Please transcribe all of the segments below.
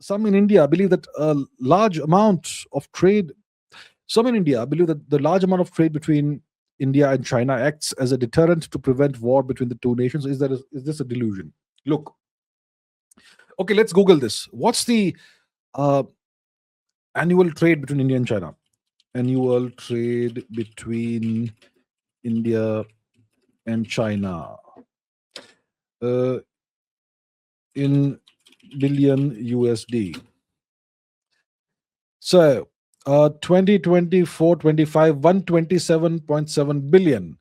some in India believe that a large amount of trade. Some in India believe that the large amount of trade between India and China acts as a deterrent to prevent war between the two nations. Is this a delusion? Look, okay, let's Google this. What's the uh, annual trade between India and China? Annual trade between India and China uh, in billion USD. So, 2024-25, 127.7 billion.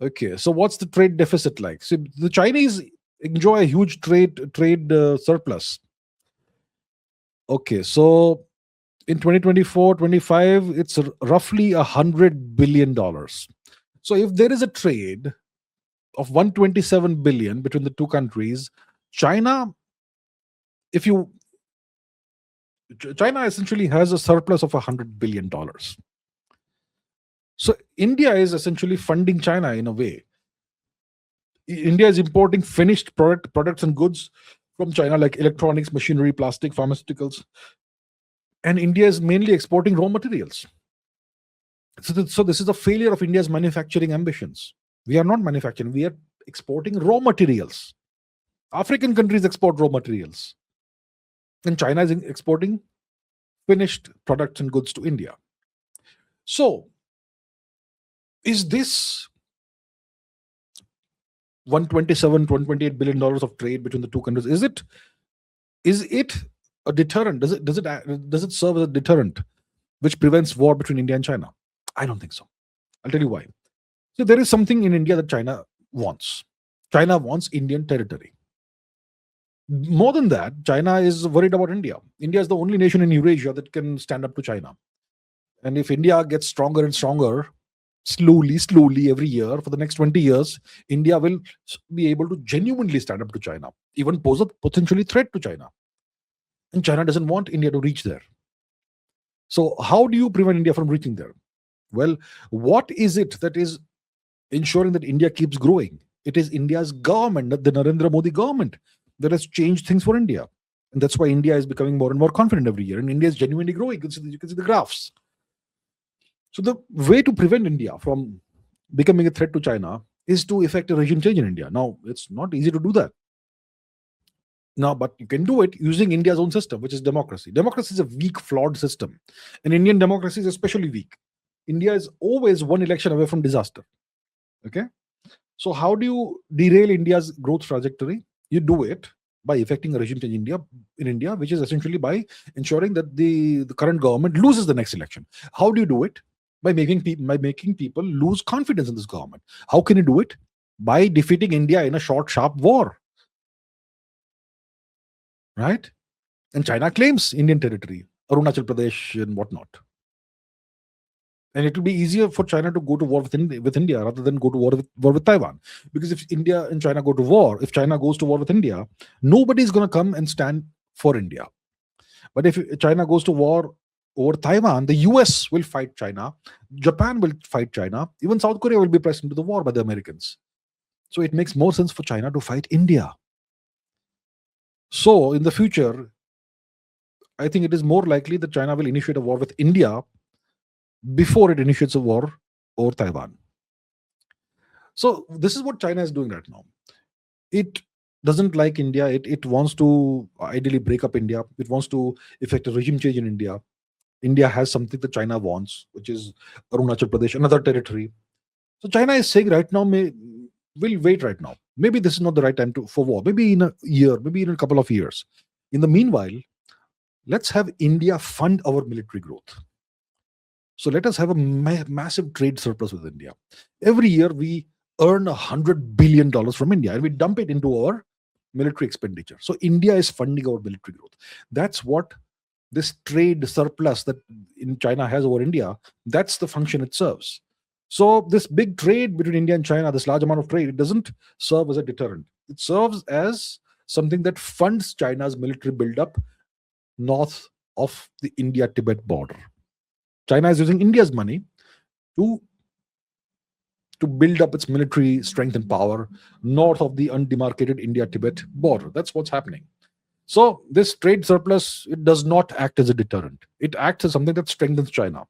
Okay, so what's the trade deficit like? So the Chinese enjoy a huge trade surplus. Okay, so in 2024-25, it's roughly $100 billion. So if there is a trade of 127 billion between the two countries, China, if you China essentially has a surplus of $100 billion. So India is essentially funding China in a way. India is importing finished products and goods from China, like electronics, machinery, plastic, pharmaceuticals, and India is mainly exporting raw materials. So this is a failure of India's manufacturing ambitions. We are not manufacturing; we are exporting raw materials. African countries export raw materials, and China is exporting finished products and goods to India. So, is this 127, 128 billion dollars of trade between the two countries? Is it a deterrent? Does it serve as a deterrent which prevents war between India and China? I don't think so. I'll tell you why. So there is something in India that China wants. China wants Indian territory. More than that, China is worried about India. India is the only nation in Eurasia that can stand up to China. And if India gets stronger and stronger, slowly every year for the next 20 years, India will be able to genuinely stand up to China, even pose a potentially threat to China. And China doesn't want India to reach there. So how do you prevent India from reaching there? Well, what is it that is ensuring that India keeps growing? It is India's government, the Narendra Modi government, that has changed things for India. And that's why India is becoming more and more confident every year. And India is genuinely growing. You can see the graphs. So the way to prevent India from becoming a threat to China is to effect a regime change in India. Now, it's not easy to do that. Now, but you can do it using India's own system, which is democracy. Democracy is a weak, flawed system. And Indian democracy is especially weak. India is always one election away from disaster. Okay? So how do you derail India's growth trajectory? You do it by effecting a regime change in India, which is essentially by ensuring that the current government loses the next election. How do you do it? By making people lose confidence in this government. How can you do it? By defeating India in a short, sharp war. Right? And China claims Indian territory, Arunachal Pradesh and whatnot. And it will be easier for China to go to war with India rather than go to war with Taiwan. Because if India and China go to war, if China goes to war with India, nobody's going to come and stand for India. But if China goes to war over Taiwan, the US will fight China, Japan will fight China, even South Korea will be pressed into the war by the Americans. So it makes more sense for China to fight India. So in the future, I think it is more likely that China will initiate a war with India before it initiates a war over Taiwan. So this is what China is doing right now. It doesn't like India. It wants to ideally break up India. It wants to effect a regime change in India. India has something that China wants, which is Arunachal Pradesh, another territory. So China is saying right now, we'll wait right now. Maybe this is not the right time for war. Maybe in a year, maybe in a couple of years. In the meanwhile, let's have India fund our military growth. So let us have a massive trade surplus with India. Every year we earn $100 billion from India and we dump it into our military expenditure. So India is funding our military growth. That's what this trade surplus that in China has over India, that's the function it serves. So this big trade between India and China, this large amount of trade, it doesn't serve as a deterrent. It serves as something that funds China's military buildup north of the India-Tibet border. China is using India's money to build up its military strength and power north of the undemarcated India-Tibet border. That's what's happening. So this trade surplus, it does not act as a deterrent. It acts as something that strengthens China.